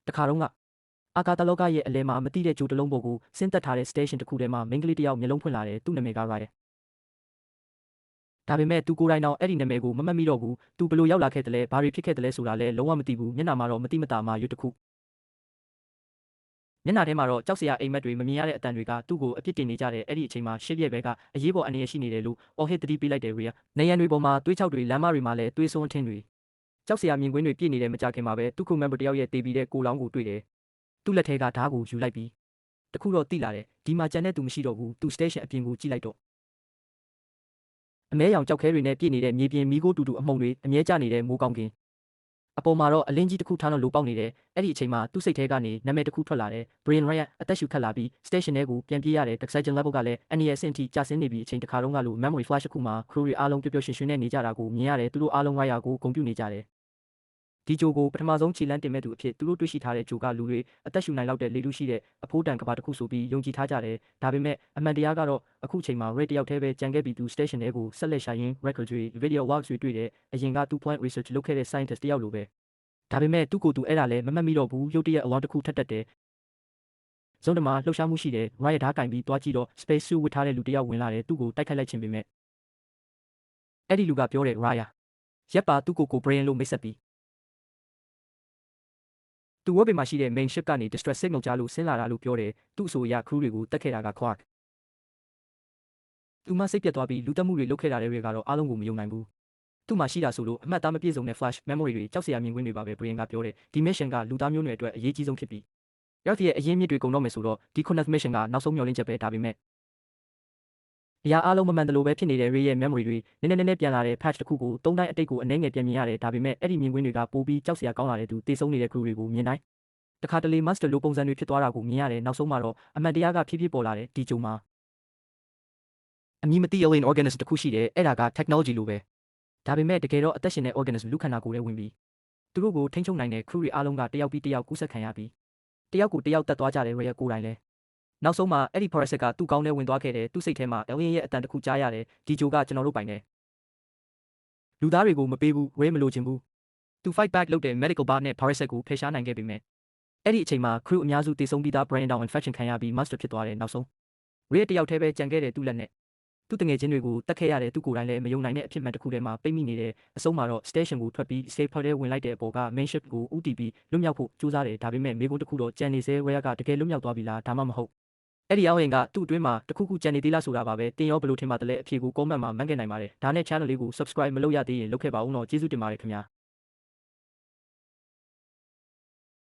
တခါတော့ကအာကာသလောကရဲ့အလဲမှာမတိတဲ့ဂျိုတလုံးပေါ်ကိုဆင်းသက်ထားတဲ့ station တစ်ခုထဲမှာမိန်းကလေးတစ်ယောက်မျက်လုံးဖွင့်လာတယ်သူ့နာမည်က Ryan ဒါပေမဲ့သူကိုယ်တိုင်တော့အဲ့ဒီနာမည်ကိုမမှတ်မိတော့ဘူးသူဘလို့ရောက်လာခဲ့တယ်လဲဘာတွေဖြစ်ခဲ့တယ်လဲဆိုတာလည်းလုံးဝမသိဘူးမျက်နှာမှာတော့မတိမတာမှရွတ်တစ်ခုမျက်နှာထဲမှာတော့ကြောက်စရာအိမ်မက်တွေမမြင်ရတဲ့အတန်တွေကသူ့ကိုအပြစ်တင်နေကြတဲ့အဲ့ဒီအချိန်မှာရှစ်ရက်ပဲကအရေးပေါ်အနေရရှိနေတယ်လို့အော်ဟစ်တတိပေးလိုက်တယ်ရီယာနေရန်တွေပေါ်မှာသွေးချောက်တွေလမ်းမတွေမှာလည်းသွေးစွန်းထင်းတွေကြောက်စရာမြင်ကွင်းတွေပြည့်နေတဲ့မကြခင်မှာပဲသူ့ခု member တယောက်ရဲ့တေးပြီးတဲ့ကိုလောင်းကိုတွေ့တယ်သူ့လက်ထဲကဓားကိုယူလိုက်ပြီးတခုတော့တိလာတယ်ဒီမှာကြံတဲ့သူမရှိတော့ဘူးသူ station အပြင်ကိုကြည့်လိုက်တော့အမဲရောင်ကြောက်ခဲတွေနဲ့ပြည့်နေတဲ့မြေပြင်မီးခိုးတူတူအမှုန်တွေအမြဲကျနေတဲ့မိုးကောင်းကင်အပေါ်မှာတော့အလင်းကြီးတစ်ခုထားလို့လိုပေါက်နေတယ်အဲ့ဒီအချိန်မှာသူ့စိတ်ထဲကနေနာမည်တစ်ခုထွက်လာတယ် Brian Ryan အသက်ရှူခတ်လာပြီး station ထဲကိုပြန်ပြေးရတယ် oxygen level ကလည်းအန်နီရဲ့အဆင့်ထိကျဆင်းနေပြီးအချိန်တစ်ခါတုန်းကလို memory flash တစ်ခုမှာ crew တွေအားလုံးပျော်ပျော်ရွှင်ရွှင်နဲ့နေကြတာကိုမြင်ရတယ်သူတို့အားလုံး Ryan ကိုဂုဏ်ပြုနေကြတယ်ဒီဂျိုကိုပထမဆုံးခြေလန်းတင်မဲ့သူအဖြစ်သူတို့တွေ့ရှိထားတဲ့ဂျိုကလူတွေအသက်ရှူနိုင်လောက်တဲ့လေထုရှိတဲ့အဖိုးတန်ကဘာတစ်ခုဆိုပြီးယုံကြည်ထားကြတယ်ဒါပေမဲ့အမှန်တရားကတော့အခုချိန်မှာ Ray တယောက်တည်းပဲကြံခဲ့ပြီးသူ station ထဲကိုဆက်လက်ရှာရင်း record တွေ video logs တွေတွေ့တယ်အရင်ကသူ point research လုပ်ခဲ့တဲ့ scientist တယောက်လိုပဲဒါပေမဲ့သူ့ကိုယ်သူအဲ့ဒါလည်းမမှတ်မိတော့ဘူးရုတ်တရက် alarm တစ်ခုထပ်တက်တယ်ဇုံးတမှာလှုပ်ရှားမှုရှိတယ် Ray ဓာတ်ကင်ပြီးတွားကြည့်တော့ space suit ဝတ်ထားတဲ့လူတစ်ယောက်ဝင်လာတယ်သူ့ကိုတိုက်ခိုက်လိုက်ခြင်းပေမဲ့အဲ့ဒီလူကပြောတယ် Raya ရက်ပါသူ့ကို Brian လို့မိတ်ဆက်ပြီးသူဝက်ပေမှာရှိတဲ့ main ship ကနေ distress signal ကြားလို့ဆင်းလာတာလို့ပြောတယ်သူ့အဆိုအရ crew တွေကိုတတ်ခဲ့တာက Clark သူမှစိတ်ပြတ်သွားပြီးလူတက်မှုတွေလုပ်ခဲ့တာတွေကတော့အားလုံးကိုမယုံနိုင်ဘူးသူ့မှာရှိတာဆိုလို့အမှတ်အသားမပြည့်စုံတဲ့ flash memory တွေကြောက်စရာမြင်ကွင်းတွေပါပဲ Brian ကပြောတယ်ဒီ mission ကလူသားမျိုးနွယ်အတွက်အရေးကြီးဆုံးဖြစ်ပြီးရောက်ရဲ့အရင်းမြစ်တွေကုန်တော့မယ်ဆိုတော့ဒီ Connect mission ကနောက်ဆုံးမျှော်လင့်ချက်ပဲဒါပေမဲ့အရာအားလုံးမမှန်တယ်လို့ပဲဖြစ်နေတဲ့ Ray ရဲ့ memory တွေနည်းနည်းပြန်လာတဲ့ patch တစ်ခုကိုသုံးတိုင်းအတိတ်ကိုအနှဲငယ်ပြန်မြင်ရတယ်ဒါပေမဲ့အဲ့ဒီမြင်ကွင်းတွေကပိုပြီးကြောက်စရာကောင်းလာတဲ့သူတေဆုံးနေတဲ့ crew တွေကိုမြင်တိုင်းတခါတလေ master လိုပုံစံတွေဖြစ်သွားတာကိုမြင်ရတယ်နောက်ဆုံးမှာတော့အမှန်တရားကဖြည်းဖြည်းပေါ်လာတယ်ဒီဂျုံမှာအမည်မသိ alien organism တစ်ခုရှိတယ်အဲ့ဒါက technology လိုပဲဒါပေမဲ့တကယ်တော့အသက်ရှင်တဲ့ organism လူခန္ဓာကိုယ်ထဲဝင်ပြီးသူတို့ကိုထိန်းချုပ်နိုင်တဲ့ crew တွေအားလုံးကတယောက်ပြီးတယောက်ကူးစက်ခံရပြီးတယောက်ကိုတယောက်တက်သွားကြတယ် Ray ကိုယ်တိုင်လဲနောက်ဆုံးမှာအဲ့ဒီ parasite ကသူ့ကောင်းထဲဝင်သွားခဲ့တယ်သူ့စိတ်ထဲမှာ alien ရဲ့အတန်တစ်ခုကြားရတယ်ဒီဂျိုကကျွန်တော်တို့ပိုင်တယ်လူသားတွေကိုမပေးဘူး Ray မလိုချင်ဘူးသူ fight back လုပ်တဲ့ medical bar နဲ့ parasite ကိုဖယ်ရှားနိုင်ခဲ့ပေမဲ့အဲ့ဒီအချိန်မှာ crew အများစုတေဆုံးပြီးသား brain down infection ခံရပြီး master ဖြစ်သွားတယ်နောက်ဆုံး Ray တယောက်တည်းပဲကြံခဲ့တယ်သူ့လက်နဲ့သူတငယ်ချင်းတွေကိုတတ်ခဲ့ရတယ်သူကိုယ်တိုင်လည်းမယုံနိုင်တဲ့အဖြစ်မှန်တစ်ခုထဲမှာပိတ်မိနေတယ်အဆုံးမှာတော့ station ကိုထွက်ပြီး safe ထဲဝင်လိုက်တဲ့အပေါ်က main ship ကိုဦးတည်ပြီးလွတ်မြောက်ဖို့ကြိုးစားတယ်ဒါပေမဲ့မိကုန်းတစ်ခုတော့ကြံနေစေ Ray ကတကယ်လွတ်မြောက်သွားပြီလားဒါမှမဟုတ်အဲ့ဒီအောင်ရင်ကသူ့အတွင်းမှာတစ်ခုခုကြံနေသေးလားဆိုတာပါပဲတင်ရောဘယ်လိုထင်ပါသလဲအဖြေကို comment မှာမှန်းခဲ့နိုင်ပါတယ်ဒါနဲ့ channel လေးကို subscribe မလုပ်ရသေးရင်လုပ်ခဲ့ပါဦးတော့ကျေးဇူးတင်ပါတယ်ခင်ဗျာ